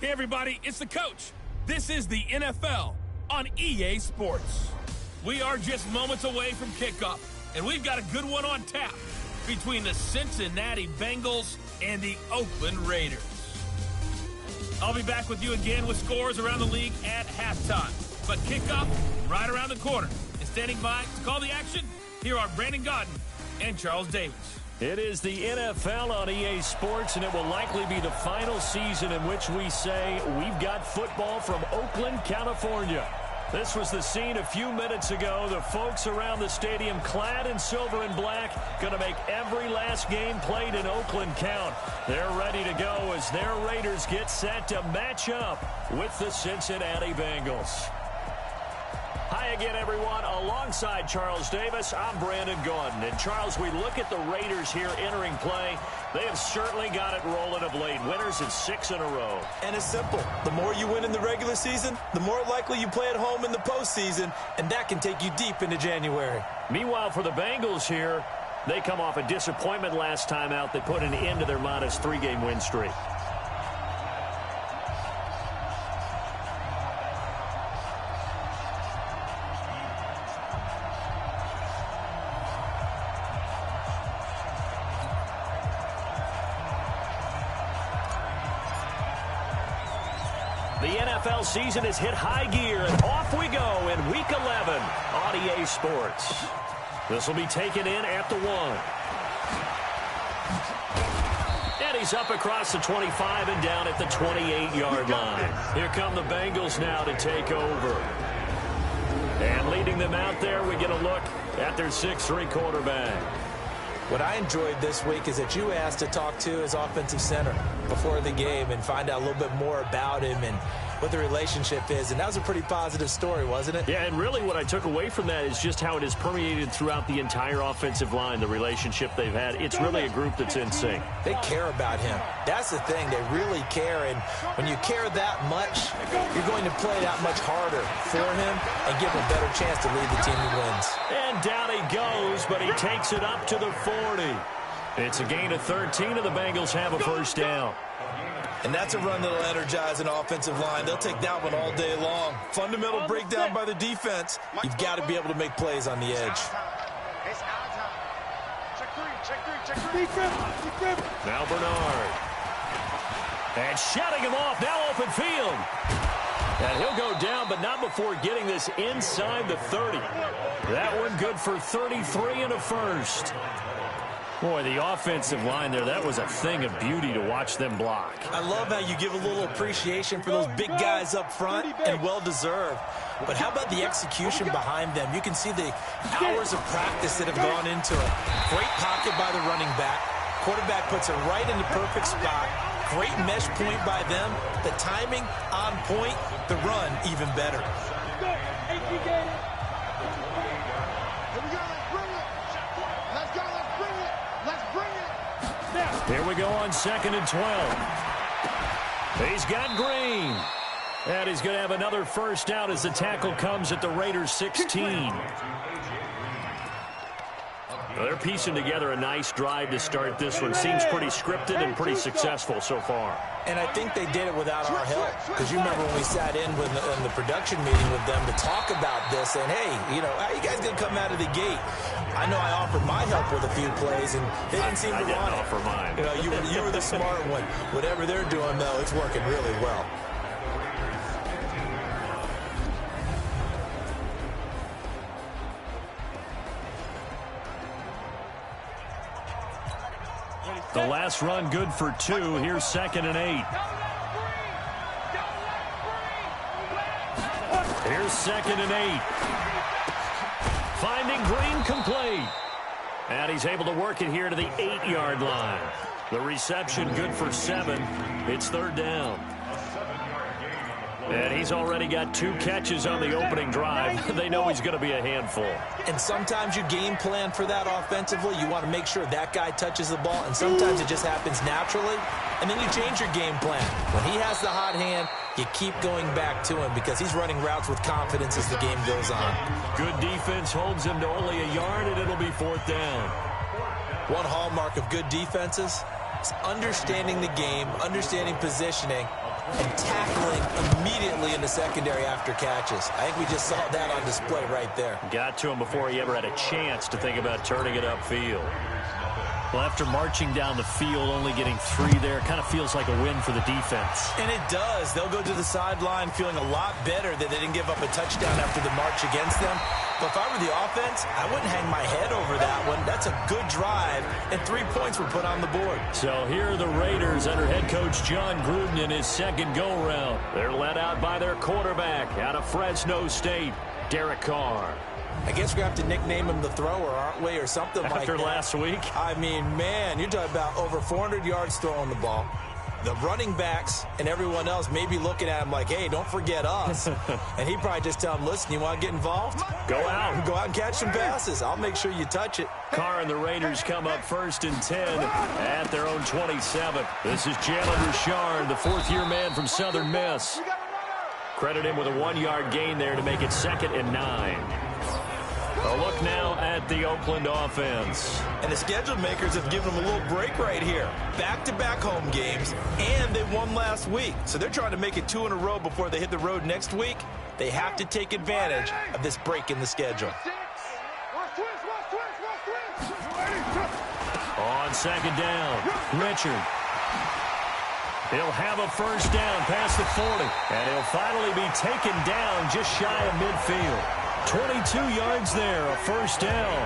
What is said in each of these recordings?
Hey, everybody, it's the coach. This is the NFL on EA Sports. We are just moments away from kickoff, and we've got a good one on tap between the Cincinnati Bengals and the Oakland Raiders. I'll be back with you again with scores around the league at halftime. But kickoff right around the corner. And standing by to call the action, here are Brandon Gaudin and Charles Davis. It is the NFL on EA Sports, and it will likely be the final season in which we say we've got football from Oakland, California. This was the scene a few minutes ago. The folks around the stadium clad in silver and black going to make every last game played in Oakland count. They're ready to go as their Raiders get set to match up with the Cincinnati Bengals. Hi again, everyone. Alongside Charles Davis, I'm Brandon Gaudin. And, Charles, we look at the Raiders here entering play. They have certainly got it rolling of late. Winners in 6 in a row. And it's simple. The more you win in the regular season, the more likely you play at home in the postseason, and that can take you deep into January. Meanwhile, for the Bengals here, they come off a disappointment last time out. They put an end to their -3-game win streak. The NFL season has hit high gear, and off we go in Week 11 on EA Sports. This will be taken in at the 1. And he's up across the 25 and down at the 28-yard line. Here come the Bengals now to take over. And leading them out there, we get a look at their 6'3" quarterback. What I enjoyed this week is that you asked to talk to his offensive center before the game and find out a little bit more about him and what the relationship is. And that was a pretty positive story, wasn't it? Yeah, and really what I took away from that is just how it has permeated throughout the entire offensive line, the relationship they've had. It's really a group that's in sync. They care about him. That's the thing. They really care. And when you care that much, you're going to play that much harder for him and give him a better chance to lead the team to wins. And down he goes, but he takes it up to the 40. It's a gain of 13, and the Bengals have a first down. And that's a run that'll energize an offensive line. They'll take that one all day long. Fundamental breakdown by the defense. You've got to be able to make plays on the edge. Now Bernard. And shutting him off. Now open field. And he'll go down, but not before getting this inside the 30. That one good for 33 and a first. Boy, the offensive line there, that was a thing of beauty to watch them block. I love how you give a little appreciation for those big guys up front, and well-deserved. But how about the execution behind them? You can see the hours of practice that have gone into it. Great pocket by the running back. Quarterback puts it right in the perfect spot. Great mesh point by them. The timing on point. The run even better. Here we go on 2nd and 12. He's got Green. And he's going to have another first down as the tackle comes at the Raiders' 16. Well, they're piecing together a nice drive to start this one. Seems pretty scripted and pretty successful so far. And I think they did it without our help. Because you remember when we sat in the production meeting with them to talk about this, and hey, you know, how are you guys going to come out of the gate? I know I offered my help with a few plays, and they didn't seem to want it. I didn't offer mine. You know, you were the smart one. Whatever they're doing, though, it's working really well. The last run good for 2. Here's 2nd and 8. Here's 2nd and 8. Finding Green complete. And he's able to work it here to the 8-yard line. The reception good for 7. It's 3rd down. And he's already got 2 catches on the opening drive. They know he's going to be a handful. And sometimes you game plan for that offensively. You want to make sure that guy touches the ball, and sometimes it just happens naturally. And then you change your game plan. When he has the hot hand, you keep going back to him because he's running routes with confidence as the game goes on. Good defense holds him to only a yard, and it'll be 4th down. One hallmark of good defenses is understanding the game, understanding positioning, and tackling immediately in the secondary after catches. I think we just saw that on display right there. Got to him before he ever had a chance to think about turning it upfield. Well, after marching down the field, only getting 3 there, kind of feels like a win for the defense. And it does. They'll go to the sideline feeling a lot better that they didn't give up a touchdown after the march against them. But if I were the offense, I wouldn't hang my head over that one. That's a good drive, and 3 points were put on the board. So here are the Raiders under head coach John Gruden in his second go-round. They're led out by their quarterback out of Fresno State, Derek Carr. I guess we're going to have to nickname him the thrower, aren't we, or something like that. After last week? I mean, man, you're talking about over 400 yards throwing the ball. The running backs and everyone else may be looking at him like, hey, don't forget us. And he'd probably just tell him, listen, you want to get involved? Go out. Go out and catch some passes. I'll make sure you touch it. Carr and the Raiders come up 1st and 10 at their own 27. This is Jalen Richard, the 4th-year man from Southern Miss. Credit him with a 1-yard gain there to make it 2nd and 9. A look now at the Oakland offense. And the schedule makers have given them a little break right here. Back-to-back home games, and they won last week. So they're trying to make it 2 in a row before they hit the road next week. They have to take advantage of this break in the schedule. On 2nd down, Richard. He'll have a 1st down past the 40. And he'll finally be taken down just shy of midfield. 22 yards there, a 1st down.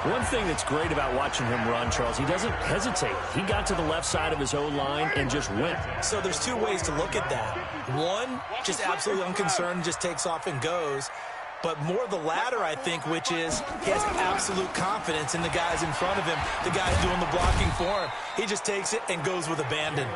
One thing that's great about watching him run, Charles, he doesn't hesitate. He got to the left side of his O-line and just went. So there's 2 ways to look at that. One, just absolutely unconcerned, just takes off and goes. But more the latter, I think, which is he has absolute confidence in the guys in front of him, the guys doing the blocking for him. He just takes it and goes with abandon.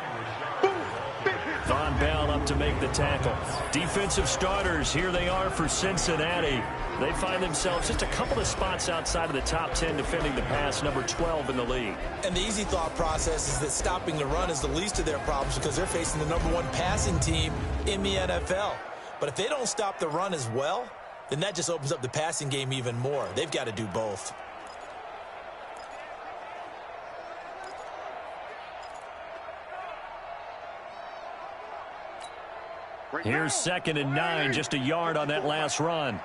Von Bell up to make the tackle. Defensive starters, here they are for Cincinnati. They find themselves just a couple of spots outside of the top 10 defending the pass, number 12 in the league. And the easy thought process is that stopping the run is the least of their problems because they're facing the number 1 passing team in the NFL. But if they don't stop the run as well, then that just opens up the passing game even more. They've got to do both. Here's 2nd and 9, just a yard on that last run.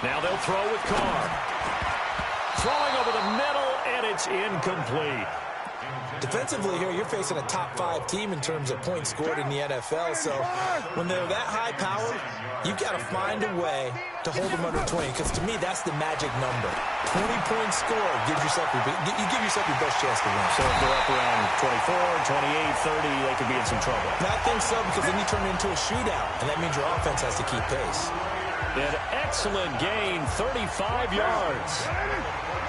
Now they'll throw with Carr. Throwing over the middle, and it's incomplete. Defensively here, you're facing a top 5 team in terms of points scored in the NFL. So when they're that high powered, you've got to find a way to hold them under 20. Because to me, that's the magic number. 20 points scored gives yourself you give yourself your best chance to win. So if they're up around 24, 28, 30, they could be in some trouble. I think so, because then you turn it into a shootout, and that means your offense has to keep pace. An excellent gain, 35 yards.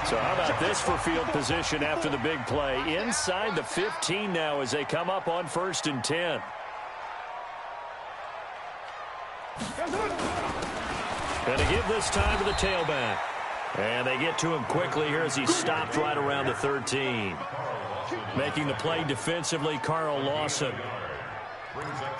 So how about this for field position after the big play? Inside the 15 now as they come up on 1st and 10. Going to give this time to the tailback. And they get to him quickly here as he stopped right around the 13. Making the play defensively, Carl Lawson.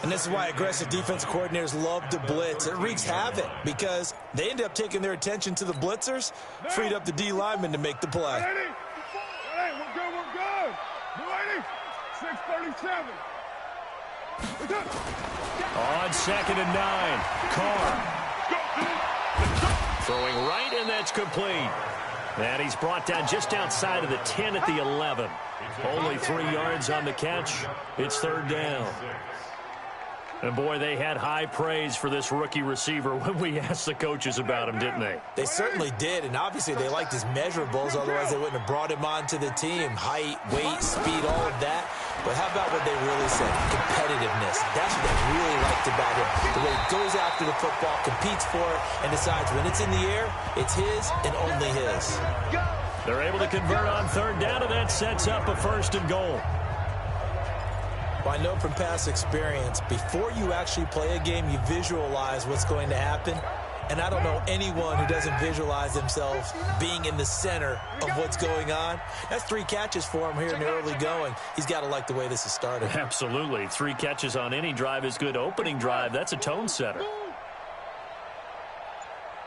And this is why aggressive defensive coordinators love to blitz. It wreaks havoc because they end up taking their attention to the blitzers, freed up the D lineman to make the play. Hey, we're good. 6:37. On 2nd and 9, Carr. Throwing right, and that's complete. And he's brought down just outside of the 10 at the 11. Only 3 yards on the catch. It's 3rd down. And, boy, they had high praise for this rookie receiver when we asked the coaches about him, didn't they? They certainly did, and obviously they liked his measurables. Otherwise, they wouldn't have brought him onto the team. Height, weight, speed, all of that. But how about what they really said? Competitiveness. That's what they really liked about him. The way he goes after the football, competes for it, and decides when it's in the air, it's his and only his. They're able to convert on 3rd down, and that sets up a 1st and goal. Well, I know from past experience, before you actually play a game, you visualize what's going to happen. And I don't know anyone who doesn't visualize themselves being in the center of what's going on. That's 3 catches for him here in the early going. He's got to like the way this is started. Absolutely. 3 catches on any drive is good. Opening drive, that's a tone setter.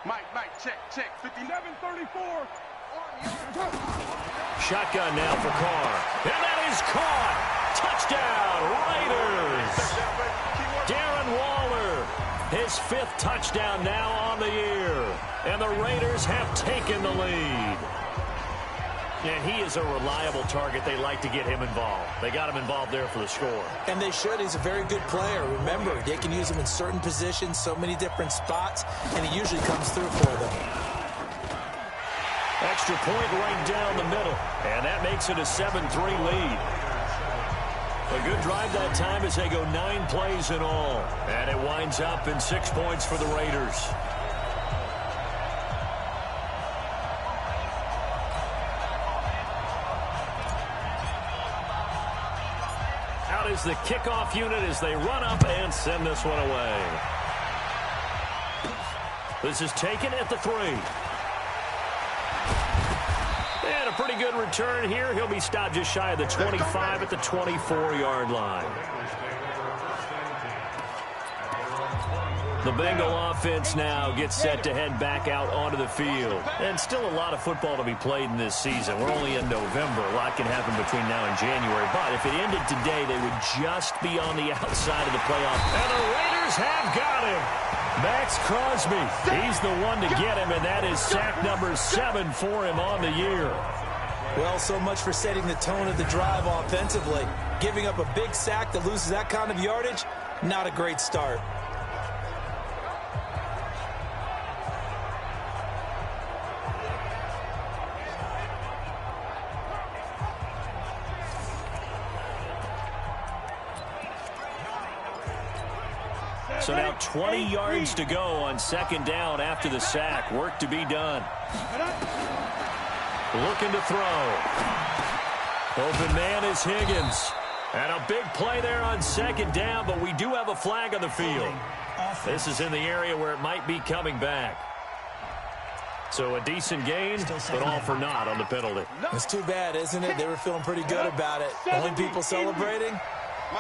Mike, check. 57-34. Shotgun now for Carr. And that is caught. Touchdown, Raiders! Darren Waller, his 5th touchdown now on the year. And the Raiders have taken the lead. And he is a reliable target. They like to get him involved. They got him involved there for the score. And they should. He's a very good player. Remember, they can use him in certain positions, so many different spots, and he usually comes through for them. Extra point right down the middle. And that makes it a 7-3 lead. A good drive that time as they go 9 plays in all. And it winds up in 6 points for the Raiders. Out is the kickoff unit as they run up and send this one away. This is taken at the 3. And a pretty good return here. He'll be stopped just shy of the 25 at the 24-yard line. The Bengal offense now gets set to head back out onto the field. And still a lot of football to be played in this season. We're only in November. A lot can happen between now and January. But if it ended today, they would just be on the outside of the playoff. And the Raiders have got him. Max Crosby, he's the one to get him, and that is sack number 7 for him on the year. Well, so much for setting the tone of the drive offensively. Giving up a big sack that loses that kind of yardage, not a great start. So now 20 yards to go on 2nd down after the sack. Work to be done. Looking to throw. Open man is Higgins. And a big play there on 2nd down, but we do have a flag on the field. This is in the area where it might be coming back. So a decent gain, but all for naught on the penalty. It's too bad, isn't it? They were feeling pretty good about it. Only people celebrating?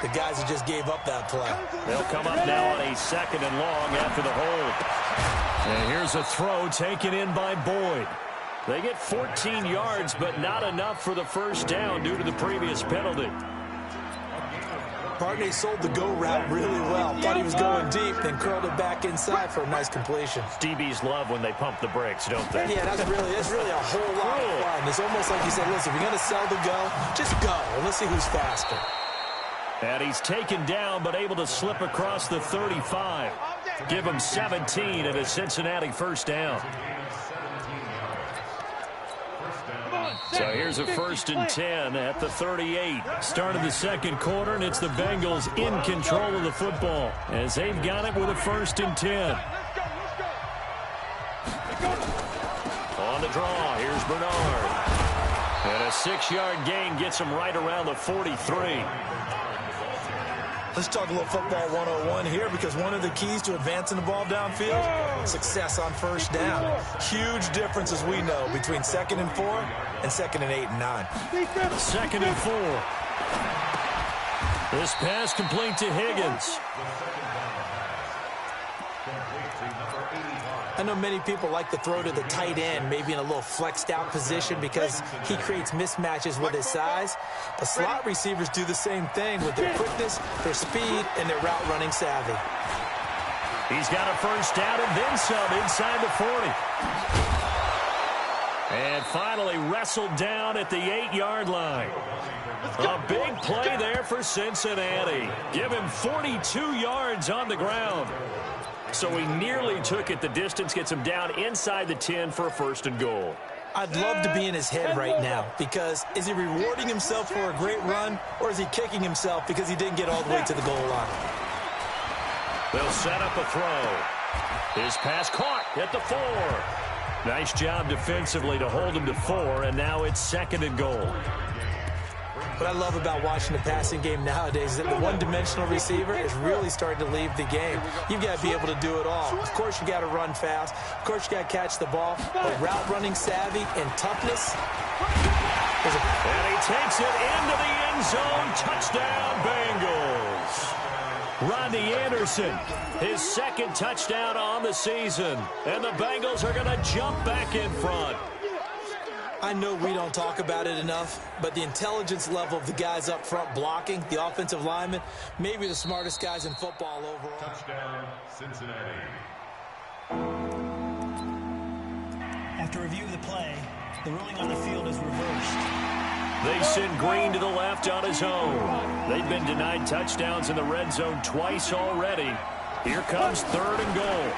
The guys who just gave up that play. They'll come up now on a 2nd and long after the hold. And here's a throw taken in by Boyd. They get 14 yards, but not enough for the 1st down due to the previous penalty. Barney sold the go route really well. Thought he was going deep, then curled it back inside for a nice completion. DBs love when they pump the brakes, don't they? Yeah, that's really a whole lot of fun. It's almost like you said, listen, if you're going to sell the go, just go, and let's see who's faster. And he's taken down, but able to slip across the 35. Give him 17 and a Cincinnati 1st down. So here's a 1st and 10 at the 38. Start of the 2nd quarter, and it's the Bengals in control of the football as they've got it with a 1st and 10. On the draw, here's Bernard. And a 6-yard gain gets him right around the 43. Let's talk a little football 101 here, because one of the keys to advancing the ball downfield, success on 1st down. Huge difference, as we know, between 2nd and 4 and 2nd and 8 and 9. 2nd and 4. This pass complete to Higgins. I know many people like to throw to the tight end, maybe in a little flexed out position because he creates mismatches with his size. But slot receivers do the same thing with their quickness, their speed, and their route running savvy. He's got a 1st down and then some inside the 40. And finally wrestled down at the 8-yard line. A big play there for Cincinnati. Give him 42 yards on the ground. So he nearly took it the distance, gets him down inside the 10 for a 1st and goal. I'd love to be in his head right now, because is he rewarding himself for a great run, or is he kicking himself because he didn't get all the way to the goal line? They'll set up a throw. His pass caught at the 4. Nice job defensively to hold him to 4, and now it's 2nd and goal. What I love about watching the passing game nowadays is that the one-dimensional receiver is really starting to leave the game. You've got to be able to do it all. Of course, you got to run fast. Of course, you got to catch the ball. But route running savvy and toughness. And he takes it into the end zone. Touchdown, Bengals. Rodney Anderson, his 2nd touchdown on the season. And the Bengals are going to jump back in front. I know we don't talk about it enough, but the intelligence level of the guys up front blocking, the offensive linemen, maybe the smartest guys in football overall. Touchdown, Cincinnati. After review of the play, the ruling on the field is reversed. They send Green to the left on his own. They've been denied touchdowns in the red zone twice already. Here comes 3rd and goal.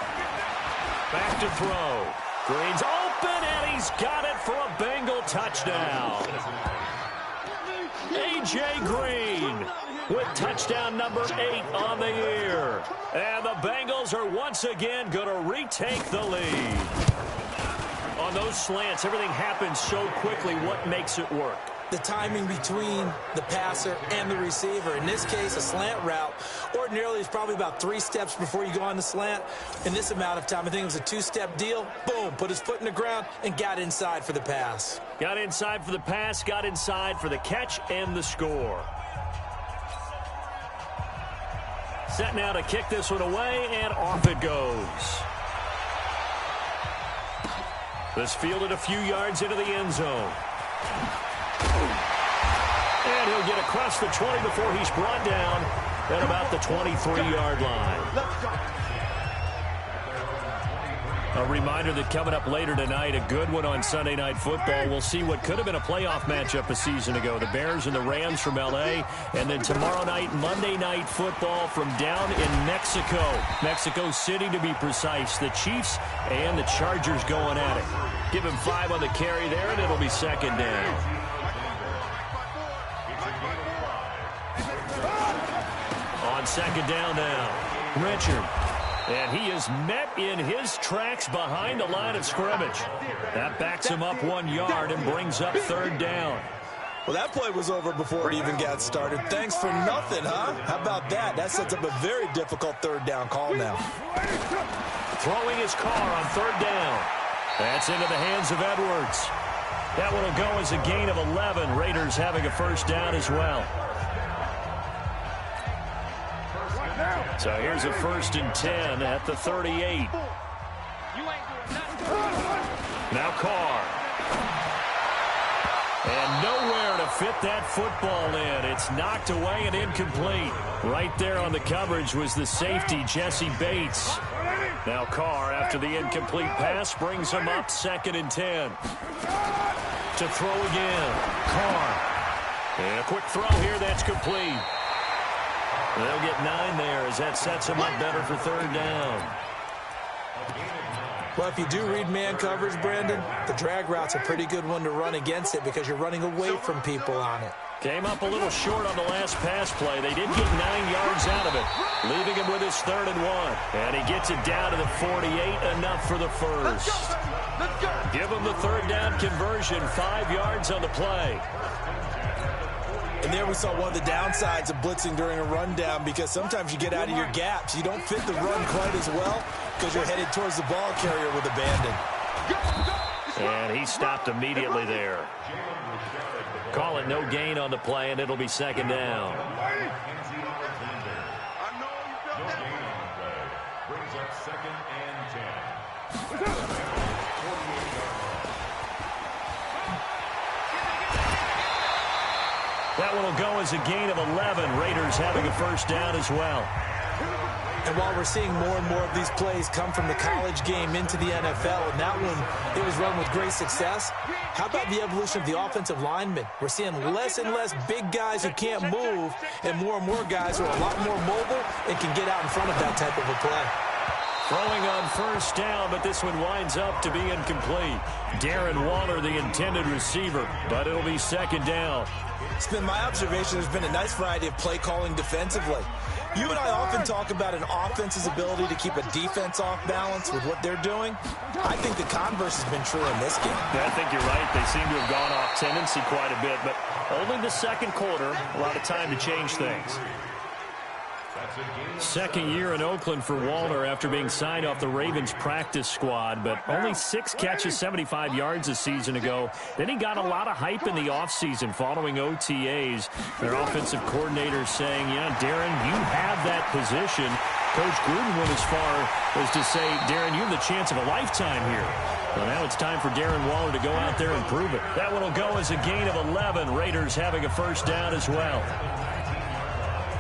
Back to throw. Green's open, and he's got it for a Bengal touchdown. A.J. Green with touchdown number 8 on the year. And the Bengals are once again going to retake the lead. On those slants, everything happens so quickly. What makes it work? The timing between the passer and the receiver. In this case, a slant route ordinarily is probably about 3 steps before you go on the slant. In this amount of time, I think it was a 2-step deal. Boom, put his foot in the ground and got inside for the pass. Got inside for the pass, got inside for the catch and the score. Set now to kick this one away, and off it goes. This fielded a few yards into the end zone. And he'll get across the 20 before he's brought down at about the 23-yard line. A reminder that coming up later tonight, a good one on Sunday Night Football. We'll see what could have been a playoff matchup a season ago. The Bears and the Rams from L.A. And then tomorrow night, Monday Night Football from down in Mexico. Mexico City, to be precise. The Chiefs and the Chargers going at it. Give him 5 on the carry there, and it'll be 2nd down. On 2nd down now, Richard. And he is met in his tracks behind the line of scrimmage. That backs him up 1 yard and brings up 3rd down. Well, that play was over before it even got started. Thanks for nothing, huh? How about that? That sets up a very difficult 3rd down call now. Throwing his car on 3rd down. That's into the hands of Edwards. That one will go as a gain of 11. Raiders having a 1st down as well. So here's a 1st and 10 at the 38. Now Carr. And nowhere to fit that football in. It's knocked away and incomplete. Right there on the coverage was the safety, Jesse Bates. Now Carr, after the incomplete pass, brings him up 2nd and 10. To throw again. Carr. And a quick throw here, that's complete. They'll get 9 there as that sets him up better for 3rd down. Well, if you do read man coverage, Brandon, the drag route's a pretty good one to run against it because you're running away from people on it. Came up a little short on the last pass play. They did get 9 yards out of it, leaving him with his 3rd and 1. And he gets it down to the 48, enough for the 1st. Give him the 3rd down conversion, 5 yards on the play. And there we saw one of the downsides of blitzing during a rundown because sometimes you get out of your gaps. You don't fit the run quite as well because you're headed towards the ball carrier with abandon. And he stopped immediately there. Call it no gain on the play, and it'll be 2nd down. Brings up 2nd and 10. That one will go as a gain of 11. Raiders having a 1st down as well. And while we're seeing more and more of these plays come from the college game into the NFL, and that one, it was run with great success, how about the evolution of the offensive linemen? We're seeing less and less big guys who can't move and more guys who are a lot more mobile and can get out in front of that type of a play. Throwing on 1st down, but this one winds up to be incomplete. Darren Waller, the intended receiver, but it'll be 2nd down. It's been my observation there's been a nice variety of play calling defensively. You and I often talk about an offense's ability to keep a defense off balance with what they're doing. I think the converse has been true in this game. Yeah, I think you're right. They seem to have gone off tendency quite a bit, but only the 2nd quarter, a lot of time to change things. 2nd year in Oakland for Waller after being signed off the Ravens practice squad, but only 6 catches, 75 yards a season ago. Then he got a lot of hype in the offseason following OTAs. Their offensive coordinator saying, yeah, Darren, you have that position. Coach Gruden went as far as to say, Darren, you have the chance of a lifetime here. Well, now it's time for Darren Waller to go out there and prove it. That one will go as a gain of 11. Raiders having a first down as well.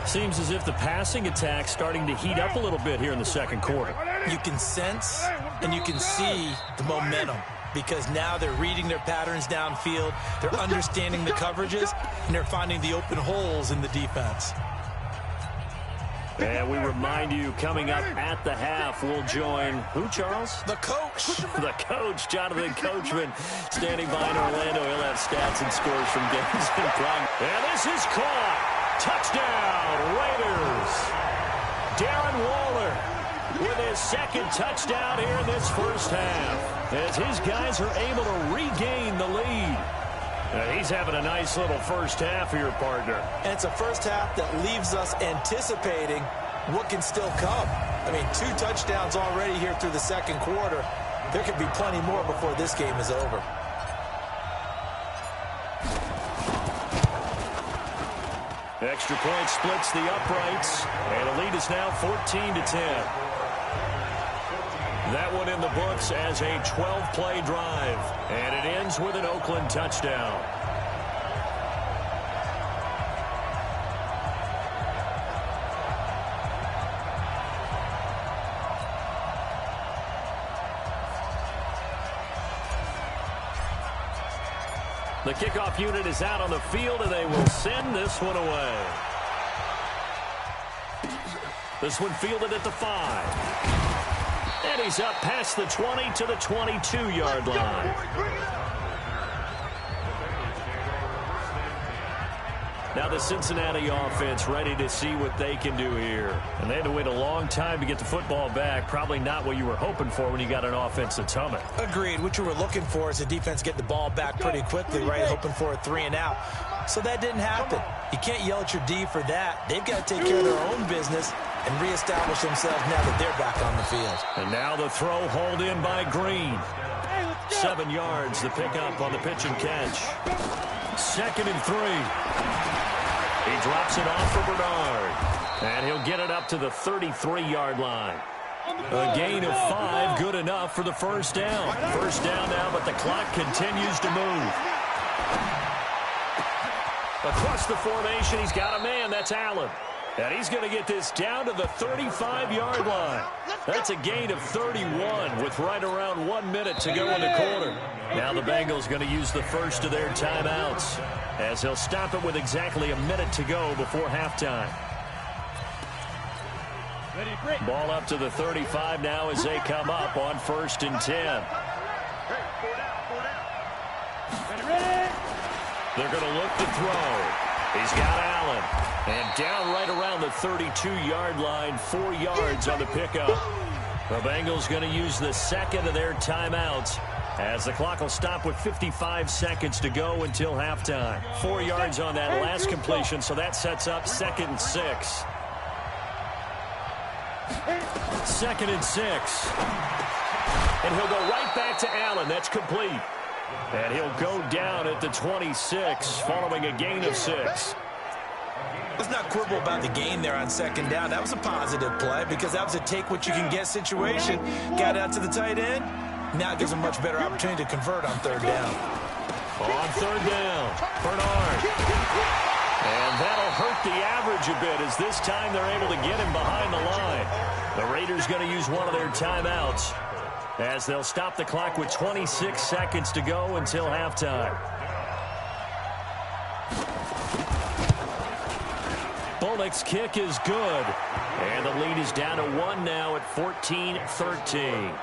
Seems as if the passing attack's starting to heat up a little bit here in the second quarter. You can sense and you can see the momentum because now they're reading their patterns downfield, they're understanding the coverages, and they're finding the open holes in the defense. And we remind you, coming up at the half, we'll join who, Charles? The coach. The coach, Jonathan Coachman, standing by in Orlando. He'll have stats and scores from games in prime. And this is caught. Touchdown, Raiders. Darren Waller with his second touchdown here in this first half, as his guys are able to regain the lead. He's having a nice little first half here, partner. And it's a first half that leaves us anticipating what can still come. I mean, 2 touchdowns already here through the second quarter. There could be plenty more before this game is over. Extra point splits the uprights, and the lead is now 14-10. That one in the books as a 12-play drive, and it ends with an Oakland touchdown. The kickoff unit is out on the field, and they will send this one away. This one fielded at the 5. And he's up past the 20 to the 22-yard line. Now the Cincinnati offense ready to see what they can do here. And they had to wait a long time to get the football back. Probably not what you were hoping for when you got an offense that's humming. Agreed. What you were looking for is the defense get the ball back pretty quickly, right? Hoping for a 3 and out. So that didn't happen. You can't yell at your D for that. They've got to take care of their own business and reestablish themselves now that they're back on the field. And now the throw hauled in by Green. 7 yards, the pickup on the pitch and catch. 2nd and 3. He drops it off for Bernard. And he'll get it up to the 33-yard line. A gain of 5, good enough for the first down. First down now, but the clock continues to move. Across the formation, he's got a man. That's Allen. And he's going to get this down to the 35-yard line. That's a gain of 31 with right around 1 minute to go in the quarter. Now the Bengals going to use the first of their timeouts, as they'll stop it with exactly a minute to go before halftime. Ball up to the 35 now as they come up on 1st and 10. They're going to look to throw. He's got Allen. And down right around the 32-yard line, 4 yards on the pickup. The Bengals going to use the second of their timeouts, as the clock will stop with 55 seconds to go until halftime. 4 yards on that last completion, so that sets up 2nd and 6. 2nd and 6. And he'll go right back to Allen. That's complete. And he'll go down at the 26 following a gain of 6. Let's not quibble about the gain there on 2nd down. That was a positive play because that was a take-what-you-can-get situation. Got out to the tight end. Now it gives a much better opportunity to convert on 3rd down. On 3rd down, Bernard. And that'll hurt the average a bit, as this time they're able to get him behind the line. The Raiders going to use one of their timeouts, as they'll stop the clock with 26 seconds to go until halftime. Bullock's kick is good. And the lead is down to 1 now at 14-13.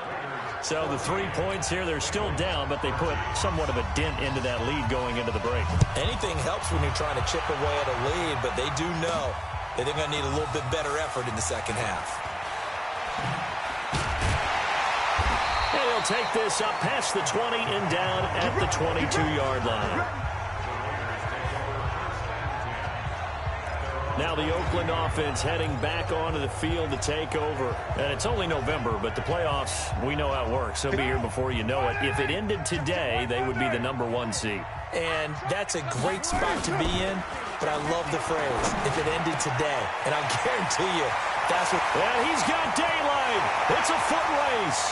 So the 3 points here, they're still down, but they put somewhat of a dent into that lead going into the break. Anything helps when you're trying to chip away at a lead, but they do know that they're going to need a little bit better effort in the second half. And he'll take this up past the 20 and down at the 22-yard line. Now the Oakland offense heading back onto the field to take over. And it's only November, but the playoffs, we know how it works. They'll be here before you know it. If it ended today, they would be the #1 seed. And that's a great spot to be in, but I love the phrase, if it ended today. And I guarantee you, And he's got daylight. It's a foot race.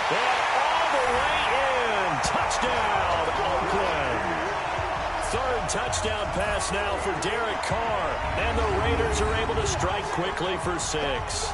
And all the way in. Touchdown, Oakland. Third touchdown pass now for Derek Carr. And the Raiders are able to strike quickly for 6.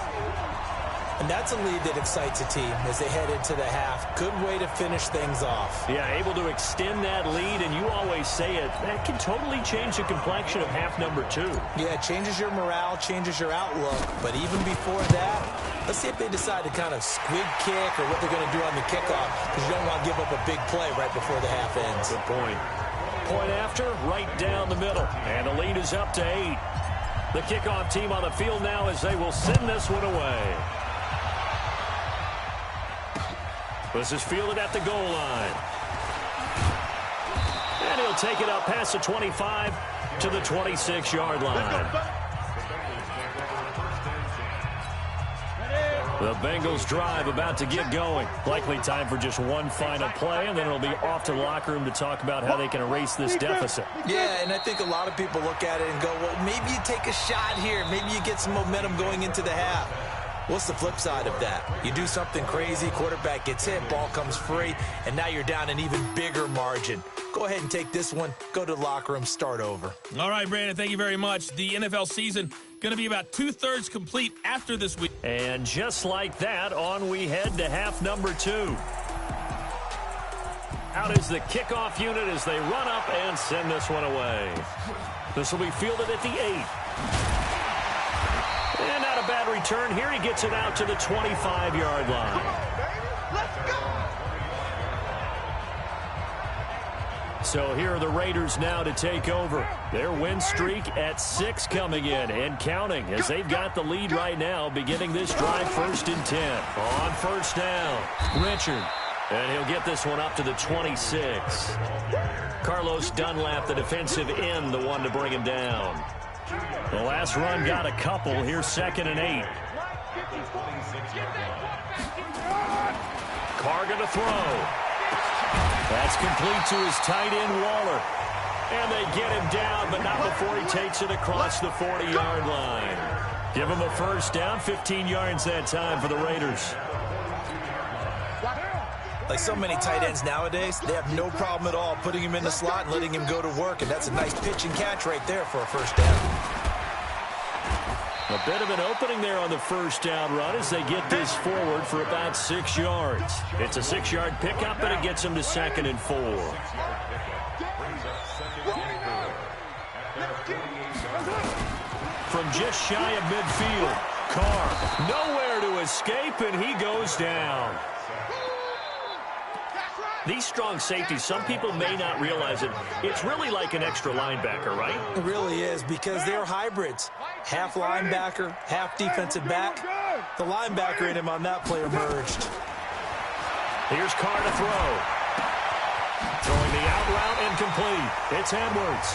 And that's a lead that excites a team as they head into the half. Good way to finish things off. Yeah, able to extend that lead, and you always say it, that can totally change the complexion of half number 2. Yeah, it changes your morale, changes your outlook. But even before that, let's see if they decide to kind of squib kick or what they're going to do on the kickoff, because you don't want to give up a big play right before the half ends. Good point. Point after, right down the middle. And the lead is up to 8. The kickoff team on the field now as they will send this one away. This is fielded at the goal line. And he'll take it up past the 25 to the 26-yard line. The Bengals drive about to get going. Likely time for just one final play, and then it'll be off to the locker room to talk about how they can erase this deficit. Yeah, and I think a lot of people look at it and go, well, maybe you take a shot here. Maybe you get some momentum going into the half. What's the flip side of that? You do something crazy, quarterback gets hit, ball comes free, and now you're down an even bigger margin. Go ahead and take this one, go to the locker room, start over. All right, Brandon, thank you very much. The NFL season going to be about 2/3 complete after this week. And just like that, on we head to half number 2. Out is the kickoff unit as they run up and send this one away. This will be fielded at the 8. And not a bad return here. He gets it out to the 25-yard line. So here are the Raiders now to take over. Their win streak at 6 coming in and counting as they've got the lead right now beginning this drive 1st and 10. On first down, Richard. And he'll get this one up to the 26. Carlos Dunlap, the defensive end, the one to bring him down. The last run got a couple. Here's 2nd and 8. Carr going to throw. That's complete to his tight end, Waller. And they get him down, but not before he takes it across the 40-yard line. Give him a first down, 15 yards that time for the Raiders. Like so many tight ends nowadays, they have no problem at all putting him in the slot and letting him go to work, and that's a nice pitch and catch right there for a first down. A bit of an opening there on the first down run as they get this forward for about 6 yards. It's a 6-yard pickup, and it gets them to 2nd and 4. From just shy of midfield, Carr nowhere to escape, and he goes down. These strong safeties, some people may not realize it. It's really like an extra linebacker, right? It really is, because they're hybrids. Half linebacker, half defensive back. The linebacker in him on that play emerged. Here's Carr to throw. Throwing the out route incomplete. It's Edwards.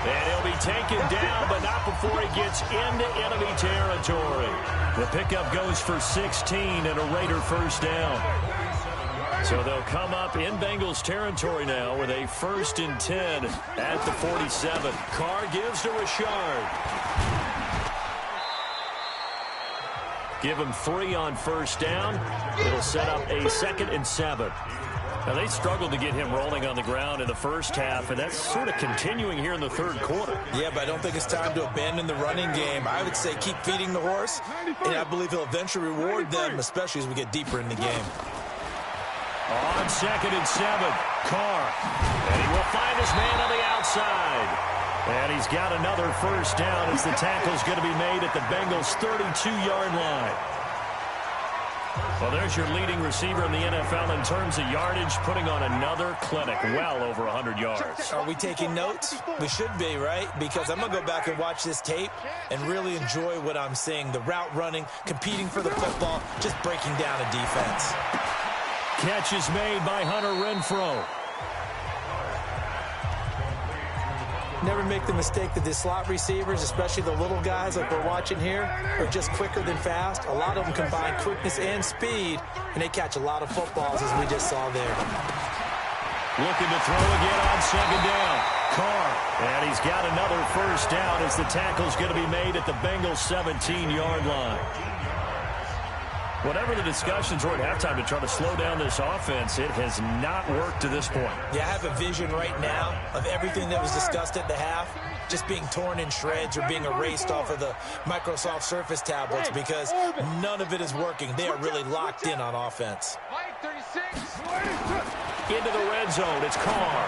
And he'll be taken down, but not before he gets into enemy territory. The pickup goes for 16 and a Raider first down. So they'll come up in Bengals territory now with a 1st and 10 at the 47. Carr gives to Richard. Give him 3 on first down. It'll set up a 2nd and 7. Now, they struggled to get him rolling on the ground in the first half, and that's sort of continuing here in the third quarter. Yeah, but I don't think it's time to abandon the running game. I would say keep feeding the horse, and I believe he'll eventually reward them, especially as we get deeper in the game. On 2nd and 7, Carr. And he will find his man on the outside. And he's got another first down as the tackle's going to be made at the Bengals' 32-yard line. Well, there's your leading receiver in the NFL in terms of yardage, putting on another clinic, well over 100 yards. Are we taking notes? We should be, right? Because I'm going to go back and watch this tape and really enjoy what I'm seeing. The route running, competing for the football, just breaking down a defense. Catch is made by Hunter Renfrow. Never make the mistake that the slot receivers, especially the little guys like we're watching here, are just quicker than fast. A lot of them combine quickness and speed, and they catch a lot of footballs, as we just saw there. Looking to throw again on 2nd down. Carr. And he's got another first down as the tackle's going to be made at the Bengals 17-yard line. Whatever the discussions were at halftime to try to slow down this offense, it has not worked to this point. Yeah, I have a vision right now of everything that was discussed at the half just being torn in shreds or being erased off of the Microsoft Surface tablets because none of it is working. They are really locked in on offense. Into the red zone, it's Carr.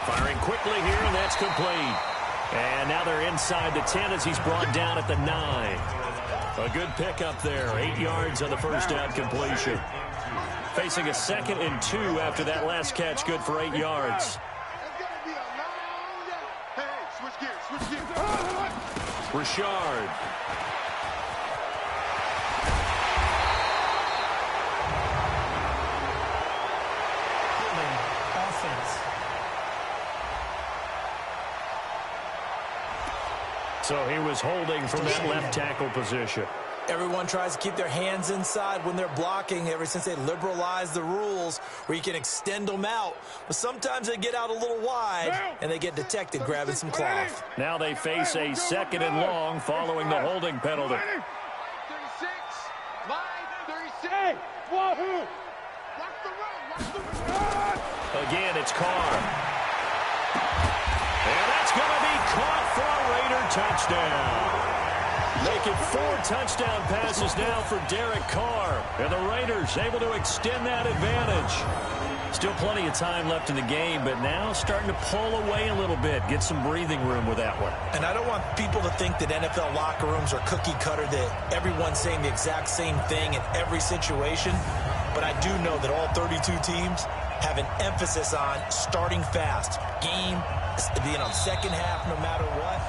Firing quickly here, and that's complete. And now they're inside the 10 as he's brought down at the 9. A good pickup there, 8 yards on the first down completion. Facing a 2nd and 2 after that last catch, good for 8 yards. Richard. Offense. So he was holding from that left tackle position. Everyone tries to keep their hands inside when they're blocking ever since they liberalized the rules where you can extend them out. But sometimes they get out a little wide, and they get detected grabbing some cloth. Now they face a 2nd and long following the holding penalty. 36, line 36. Wahoo! Watch the run. Again, it's Carr. And that's going to be caught for a Raider touchdown. Making 4 touchdown passes now for Derek Carr. And the Raiders able to extend that advantage. Still plenty of time left in the game, but now starting to pull away a little bit. Get some breathing room with that one. And I don't want people to think that NFL locker rooms are cookie cutter, that everyone's saying the exact same thing in every situation. But I do know that all 32 teams have an emphasis on starting fast. Game being on second half no matter what.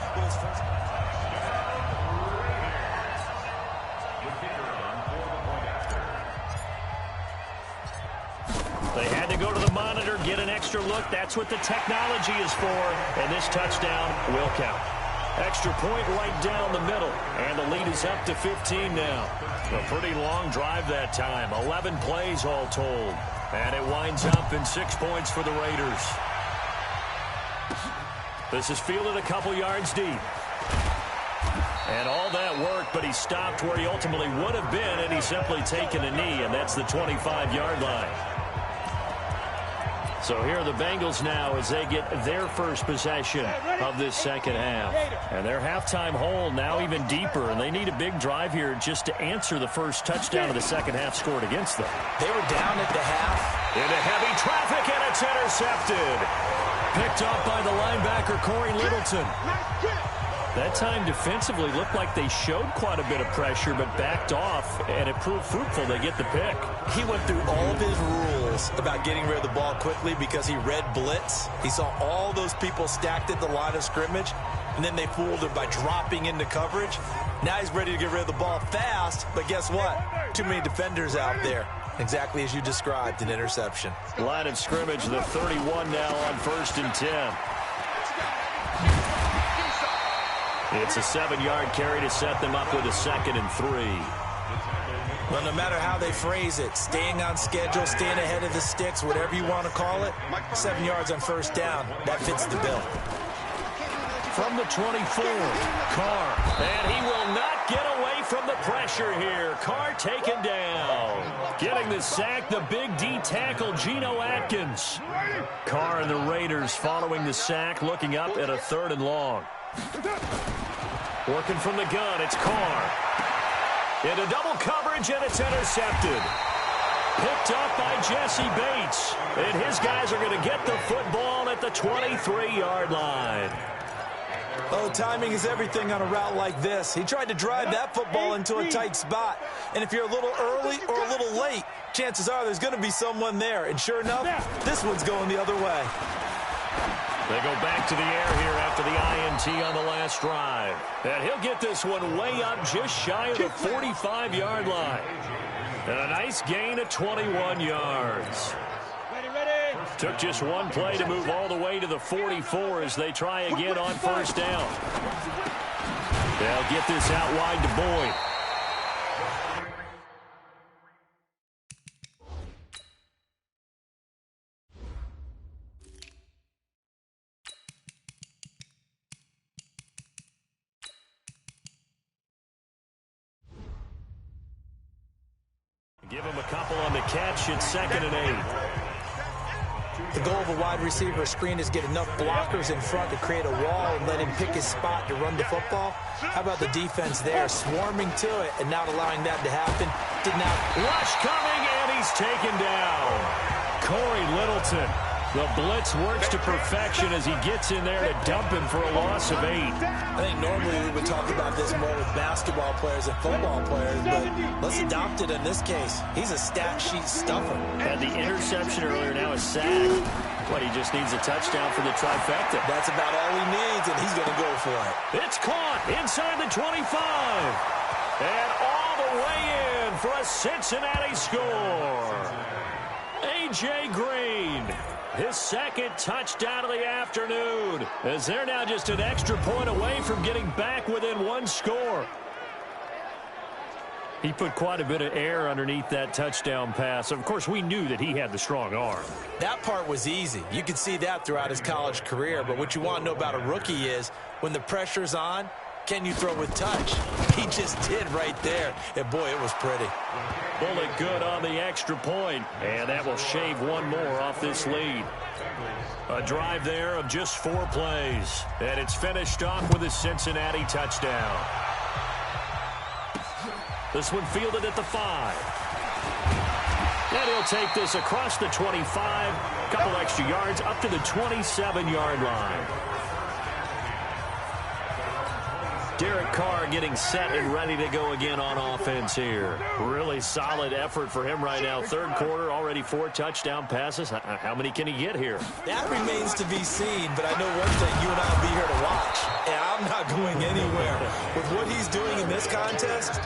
They had to go to the monitor, get an extra look. That's what the technology is for. And this touchdown will count. Extra point right down the middle. And the lead is up to 15 now. A pretty long drive that time. 11 plays all told. And it winds up in 6 points for the Raiders. This is fielded a couple yards deep. And all that work, but he stopped where he ultimately would have been, and he's simply taken a knee, and that's the 25-yard line. So here are the Bengals now as they get their first possession of this second half. And their halftime hole now even deeper, and they need a big drive here just to answer the first touchdown of the second half scored against them. They were down at the half. Into heavy traffic, and it's intercepted. Picked up by the linebacker, Corey Littleton. That time defensively looked like they showed quite a bit of pressure but backed off, and it proved fruitful. They get the pick. He went through all of his rules about getting rid of the ball quickly because he read blitz. He saw all those people stacked at the line of scrimmage, and then they fooled him by dropping into coverage. Now he's ready to get rid of the ball fast, but guess what? Too many defenders out there. Exactly as you described, an interception. Line of scrimmage, the 31 now on 1st and 10. It's a 7-yard carry to set them up with a 2nd and 3. Well, no matter how they phrase it, staying on schedule, staying ahead of the sticks, whatever you want to call it, 7 yards on first down, that fits the bill. From the 24, Carr. And he will not get away from the pressure here. Carr taken down. Getting the sack, the big D tackle, Geno Atkins. Carr and the Raiders following the sack, looking up at a 3rd and long. Working from the gun, it's Carr. Into double coverage, and it's intercepted. Picked up by Jesse Bates. And his guys are going to get the football at the 23-yard line. Oh, timing is everything on a route like this. He tried to drive that football into a tight spot. And if you're a little early or a little late, chances are there's going to be someone there. And sure enough, this one's going the other way. They go back to the air here after the INT on the last drive. And he'll get this one way up just shy of the 45-yard line. And a nice gain of 21 yards. Took just one play to move all the way to the 44 as they try again on first down. They'll get this out wide to Boyd. catch. It's 2nd and 8. The goal of a wide receiver screen is get enough blockers in front to create a wall and let him pick his spot to run the football. How about the defense there, swarming to it and not allowing that to happen? Did not. Rush coming, and he's taken down. Corey Littleton. The blitz works to perfection as he gets in there to dump him for a loss of 8. I think normally we would talk about this more with basketball players and football players, but let's adopt it in this case. He's a stat sheet stuffer. Had the interception earlier, now a sack. But he just needs a touchdown for the trifecta. That's about all he needs, and he's going to go for it. It's caught inside the 25. And all the way in for a Cincinnati score. A.J. Green. His 2nd touchdown of the afternoon, as they're now just an extra point away from getting back within 1 score. He put quite a bit of air underneath that touchdown pass. Of course, we knew that he had the strong arm. That part was easy. You could see that throughout his college career. But what you want to know about a rookie is when the pressure's on, can you throw with touch? He just did right there. And, boy, it was pretty. Bullet good on the extra point, and that will shave 1 more off this lead. A drive there of just 4 plays, and it's finished off with a Cincinnati touchdown. This one fielded at the 5. And he'll take this across the 25, a couple extra yards up to the 27-yard line. Derek Carr getting set and ready to go again on offense here. Really solid effort for him right now. 3rd quarter, already 4 touchdown passes. How many can he get here? That remains to be seen, but I know one thing, you and I will be here to watch. And I'm not going anywhere. With what he's doing in this contest,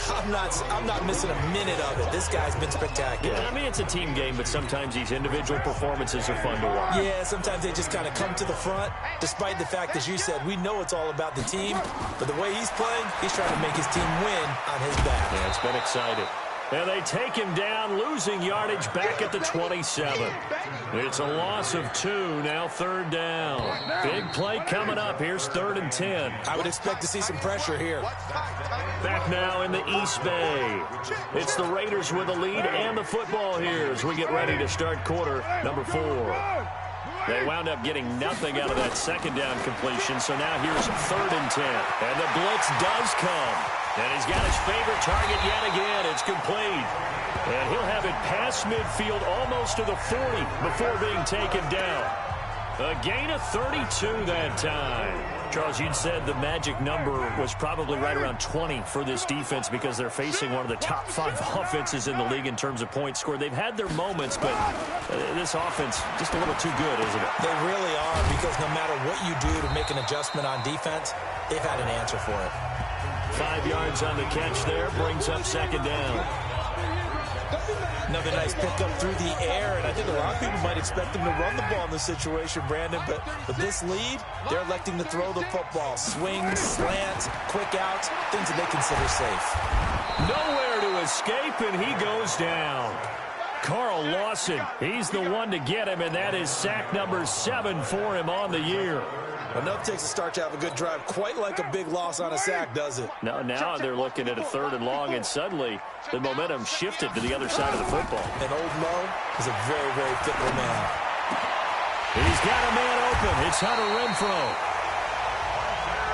I'm not missing a minute of it. This guy's been spectacular. Yeah, I mean, it's a team game, but sometimes these individual performances are fun to watch. Yeah, sometimes they just kind of come to the front, despite the fact, as you said, we know it's all about the team, but the way he's playing, he's trying to make his team win on his back. Yeah, it's been exciting. And they take him down, losing yardage back at the 27. It's a loss of 2, now 3rd down. Big play coming up. Here's 3rd and 10. I would expect to see some pressure here. Back now in the East Bay. It's the Raiders with the lead and the football here as we get ready to start quarter number 4. They wound up getting nothing out of that 2nd down completion, so now here's 3rd and 10. And the blitz does come. And he's got his favorite target yet again. It's complete. And he'll have it past midfield almost to the 40 before being taken down. A gain of 32 that time. Charles, you'd said the magic number was probably right around 20 for this defense because they're facing one of the top 5 offenses in the league in terms of points scored. They've had their moments, but this offense just a little too good, isn't it? They really are, because no matter what you do to make an adjustment on defense, they've had an answer for it. 5 yards on the catch there, brings up 2nd down. Another nice pickup through the air, and I think a lot of people might expect them to run the ball in this situation, Brandon, but with this lead, they're electing to throw the football. Swings, slants, quick outs, things that they consider safe. Nowhere to escape, and he goes down. Carl Lawson, he's the one to get him, and that is sack number 7 for him on the year. Enough takes a start to have a good drive, quite like a big loss on a sack, does it? Now they're looking at a 3rd and long, and suddenly the momentum shifted to the other side of the football. And Old Mo is a very, very fickle man. He's got a man open. It's Hunter Renfrow.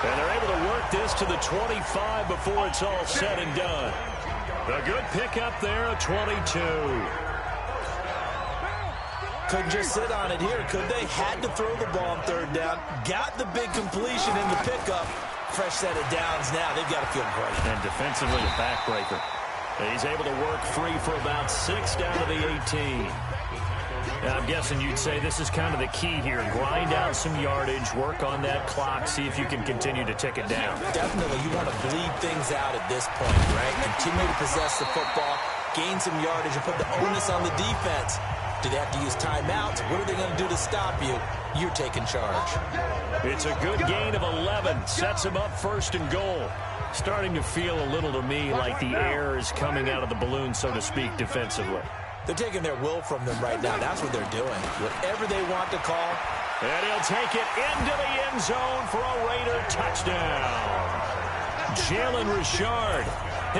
And they're able to work this to the 25 before it's all said and done. A good pickup there, a 22. Couldn't just sit on it here, could they? Had to throw the ball on 3rd down. Got the big completion in the pickup. Fresh set of downs now. They've got to feel great. And defensively, a backbreaker. He's able to work free for about 6 down to the 18. Now, I'm guessing you'd say this is kind of the key here. Grind out some yardage, work on that clock, see if you can continue to tick it down. Definitely. You want to bleed things out at this point, right? Continue to possess the football, gain some yardage, and put the onus on the defense. Do they have to use timeouts? What are they going to do to stop you? You're taking charge. It's a good gain of 11. Sets him up 1st and goal. Starting to feel a little to me like the air is coming out of the balloon, so to speak, defensively. They're taking their will from them right now. That's what they're doing. Whatever they want to call. And he'll take it into the end zone for a Raider touchdown. Jalen Richard,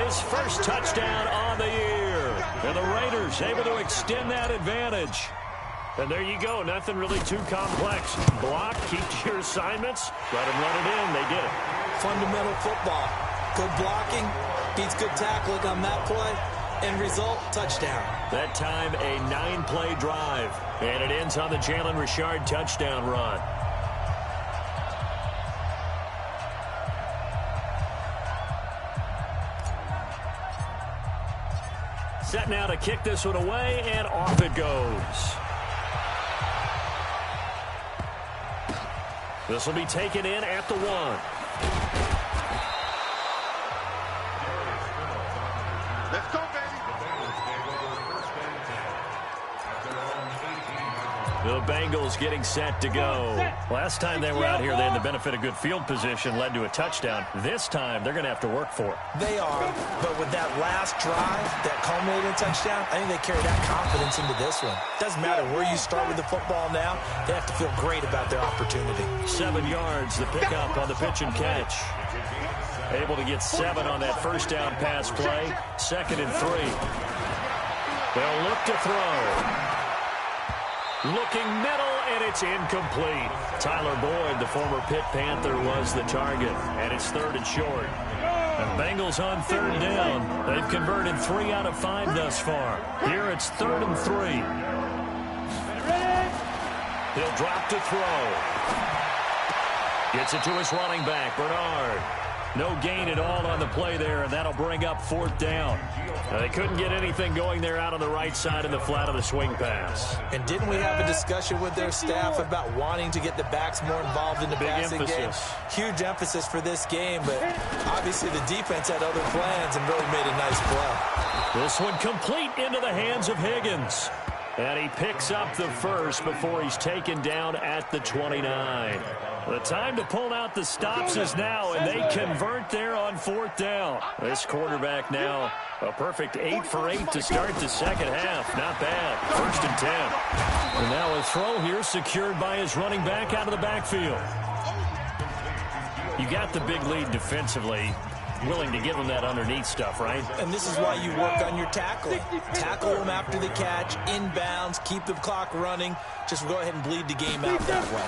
his first touchdown on the year. And the Raiders able to extend that advantage. And there you go. Nothing really too complex. Block, keep to your assignments, let them run it in. They did it. Fundamental football. Good blocking beats good tackling on that play. End result, touchdown. That time, a 9-play drive. And it ends on the Jalen Richard touchdown run. Set now to kick this one away, and off it goes. This will be taken in at the 1. Let's go, baby. The Bengals getting set to go. Last time they were out here, they had the benefit of good field position, led to a touchdown. This time, they're going to have to work for it. They are, but with that last drive that culminated in touchdown, I think they carry that confidence into this one. Doesn't matter where you start with the football now, they have to feel great about their opportunity. 7 yards, the pickup on the pitch and catch. Able to get 7 on that first down pass play. 2nd and 3. They'll look to throw. Looking middle, and it's incomplete. Tyler Boyd, the former Pitt Panther, was the target, and it's 3rd and short. The Bengals on 3rd down. They've converted 3 out of 5 thus far. Here it's 3rd and 3. He'll drop to throw. Gets it to his running back, Bernard. No gain at all on the play there, and that'll bring up 4th down. Now, they couldn't get anything going there out on the right side in the flat of the swing pass. And didn't we have a discussion with their staff about wanting to get the backs more involved in the passing game? Huge emphasis for this game, but obviously the defense had other plans and really made a nice play. This one complete into the hands of Higgins. And he picks up the first before he's taken down at the 29. The time to pull out the stops is now, and they convert there on 4th down. This quarterback now a perfect 8 for 8 to start the second half. Not bad. 1st and 10. And now a throw here secured by his running back out of the backfield. You got the big lead defensively. Willing to give him that underneath stuff, right? And this is why you work on your tackling. Tackle them after the catch, inbounds, keep the clock running. Just go ahead and bleed the game out that way.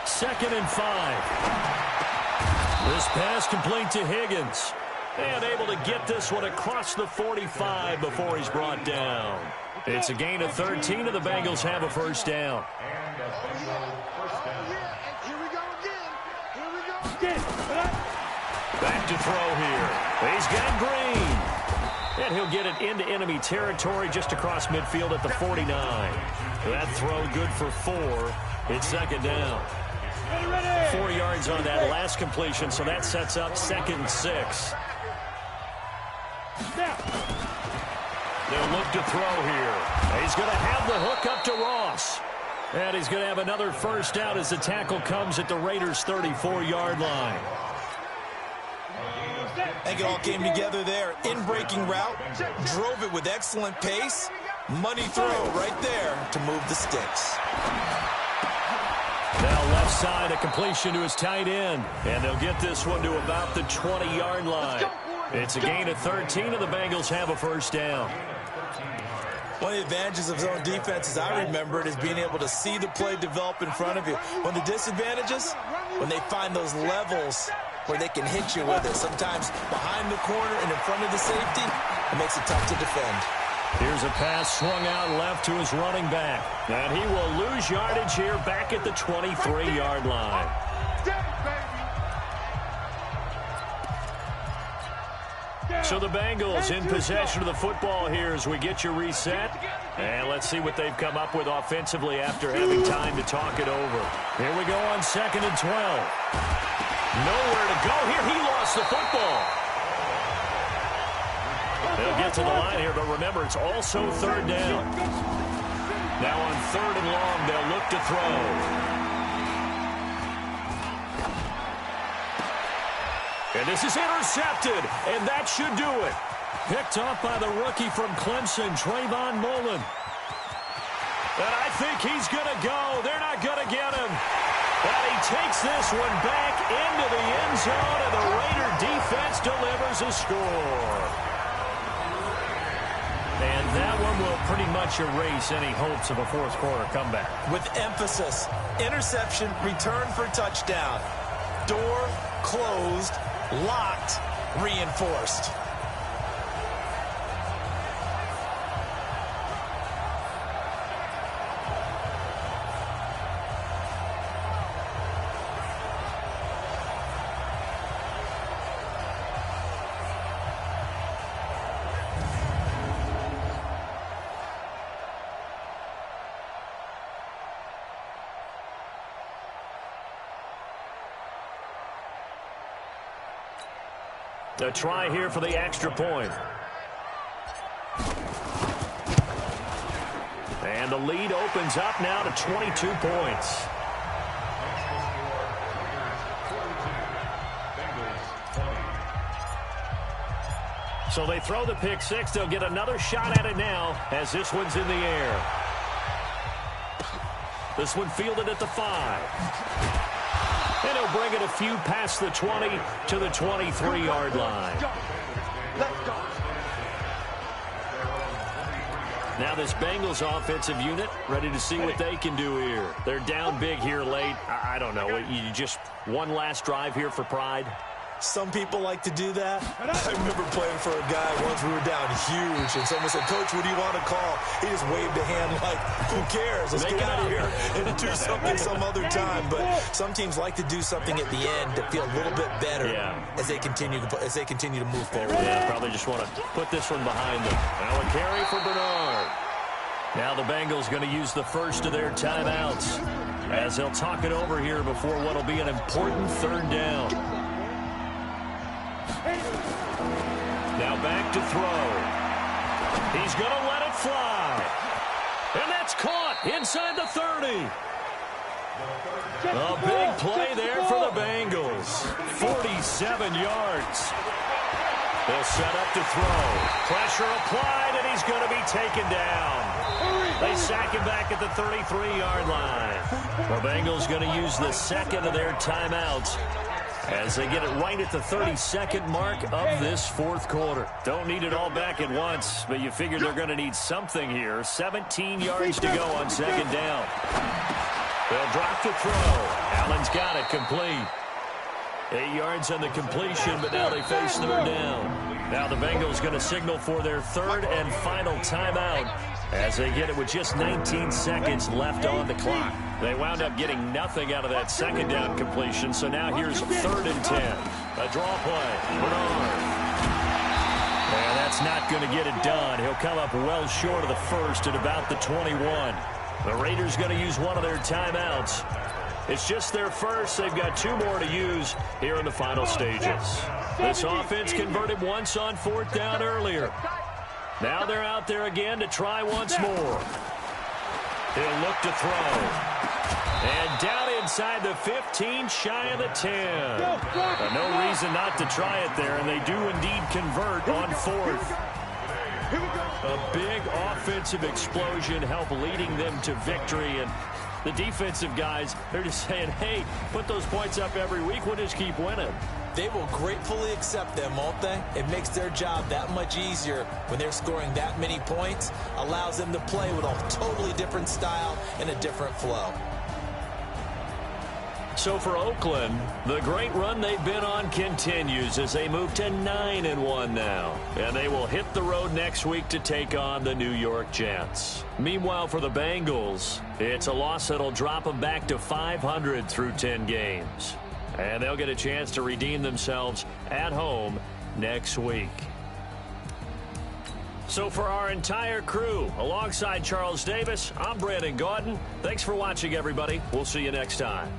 2nd and 5. This pass complete to Higgins. And able to get this one across the 45 before he's brought down. It's a gain of 13, and the Bengals have a 1st down. Here we go again. Here we go again. Back to throw here. He's got Green. And he'll get it into enemy territory just across midfield at the 49. That throw good for 4. It's 2nd down. 4 yards on that last completion, so that sets up 2nd and 6. They'll look to throw here. He's going to have the hook up to Ross. And he's going to have another 1st down as the tackle comes at the Raiders' 34-yard line. I think it all came together there. In-breaking route, drove it with excellent pace. Money throw right there to move the sticks. Now left side, a completion to his tight end. And they'll get this one to about the 20-yard line. It's a gain of 13, and the Bengals have a 1st down. One of the advantages of zone defense, as I remember it, is being able to see the play develop in front of you. One of the disadvantages, when they find those levels where they can hit you with it. Sometimes behind the corner and in front of the safety, it makes it tough to defend. Here's a pass swung out left to his running back. And he will lose yardage here back at the 23-yard line. So the Bengals in possession of the football here as we get you reset. And let's see what they've come up with offensively after having time to talk it over. Here we go on 2nd and 12. Nowhere to go here. He lost the football. They'll get to the line here, but remember, it's also 3rd down. Now on 3rd and long, they'll look to throw. And this is intercepted, and that should do it. Picked off by the rookie from Clemson, Trayvon Mullen. And I think he's going to go. They're not going to get him. And he takes this one back into the end zone, and the Raider defense delivers a score. And that one will pretty much erase any hopes of a fourth-quarter comeback. With emphasis, interception, return for touchdown. Door closed, locked, reinforced. A try here for the extra point. And the lead opens up now to 22 points. So they throw the pick six. They'll get another shot at it now as this one's in the air. This one fielded at the 5. And he'll bring it a few past the 20 to the 23-yard line. Now this Bengals offensive unit ready to see what they can do here. They're down big here late. I don't know. You just one last drive here for pride? Some people like to do that. I remember playing for a guy once. We were down huge, and someone said, "Coach, what do you want to call?" He just waved a hand like, "Who cares? Let's get out of here and do something some other time." But some teams like to do something at the end to feel a little bit better as they continue to move forward. Yeah, probably just want to put this one behind them. Now a carry for Bernard. Now the Bengals going to use the first of their timeouts as they'll talk it over here before what will be an important third down. Now back to throw. He's going to let it fly. And that's caught inside the 30. A big play there for the Bengals. 47 yards. They'll set up to throw. Pressure applied, and he's going to be taken down. They sack him back at the 33-yard line. The Bengals going to use the second of their timeouts as they get it right at the 32nd mark of this fourth quarter. Don't need it all back at once, but you figure they're going to need something here. 17 yards to go on second down. They'll drop to throw. Allen's got it complete. 8 yards on the completion, but now they face third down. Now the Bengals going to signal for their third and final timeout as they get it with just 19 seconds left on the clock. They wound up getting nothing out of that second down completion, so now here's third and 10. A draw play. Bernard. And that's not going to get it done. He'll come up well short of the first at about the 21. The Raiders going to use one of their timeouts. It's just their first. They've got 2 more to use here in the final stages. This offense converted once on fourth down earlier. Now they're out there again to try once more. He'll look to throw. And down inside the 15, shy of the 10. No reason not to try it there, and they do indeed convert on fourth. A big offensive explosion helped leading them to victory, and the defensive guys, they're just saying, hey, put those points up every week. We'll just keep winning. They will gratefully accept them, won't they? It makes their job that much easier when they're scoring that many points. Allows them to play with a totally different style and a different flow. So for Oakland, the great run they've been on continues as they move to 9-1 now. And they will hit the road next week to take on the New York Jets. Meanwhile, for the Bengals, it's a loss that'll drop them back to 500 through 10 games. And they'll get a chance to redeem themselves at home next week. So for our entire crew, alongside Charles Davis, I'm Brandon Gaudin. Thanks for watching, everybody. We'll see you next time.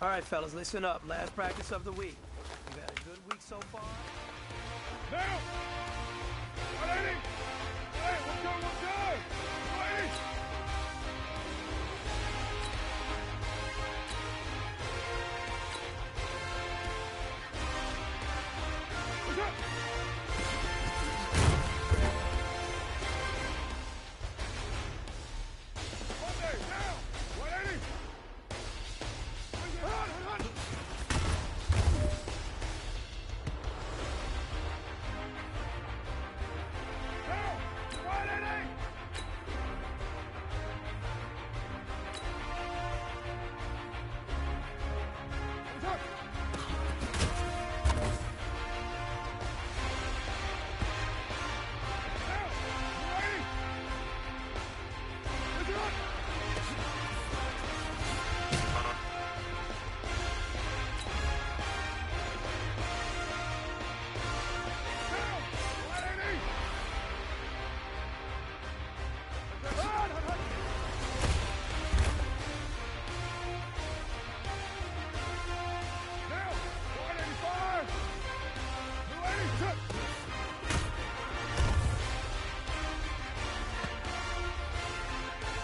All right, fellas, listen up. Last practice of the week. We've had a good week so far. Now! 180! Hey, we're good, we're good! 180! What's up? Monday, now! 180! Run! Now! 180! What's up? Now! 180! What's up? Now! 180! Run! Now! 185! 280!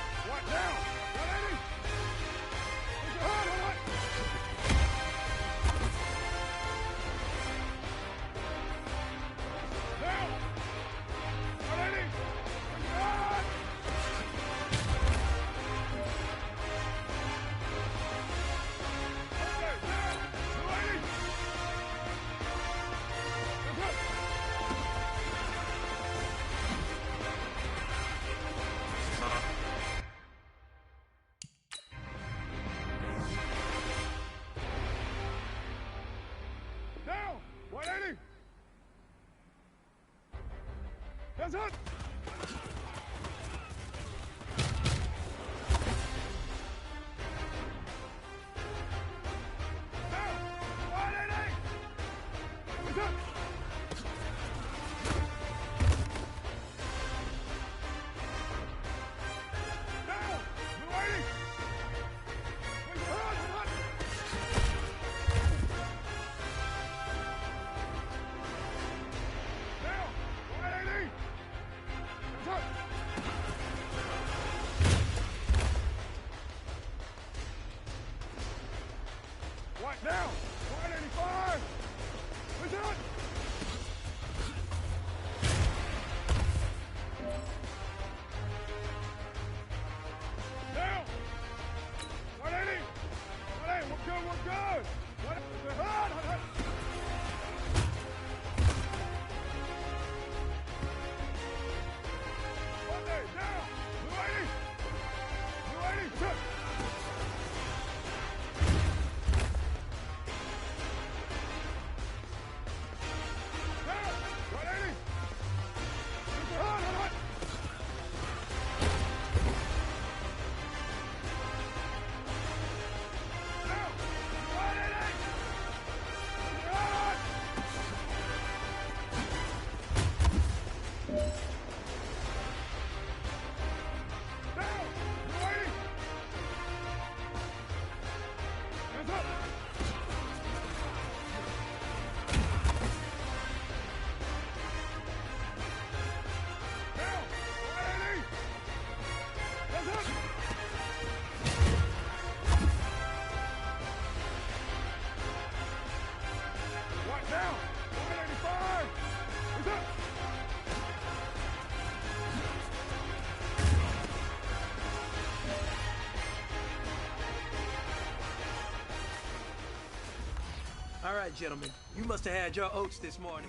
Touch! What now? 180! Run! Now! 180! Run! Okay, now! 280! What's up? Now! 180! That's it! Now! 180! What's up? Now! 280! What's up? Now! 180! What's up? What now? 185! What's up? Now! 180! 180, we're good, we're good! Monday, now! 280! 280, touch! Now! 180! Now! 180! Now! 280! Hands up! Now! 180! Hands up! What now? 185! Hands up! All right, gentlemen. You must have had your oats this morning.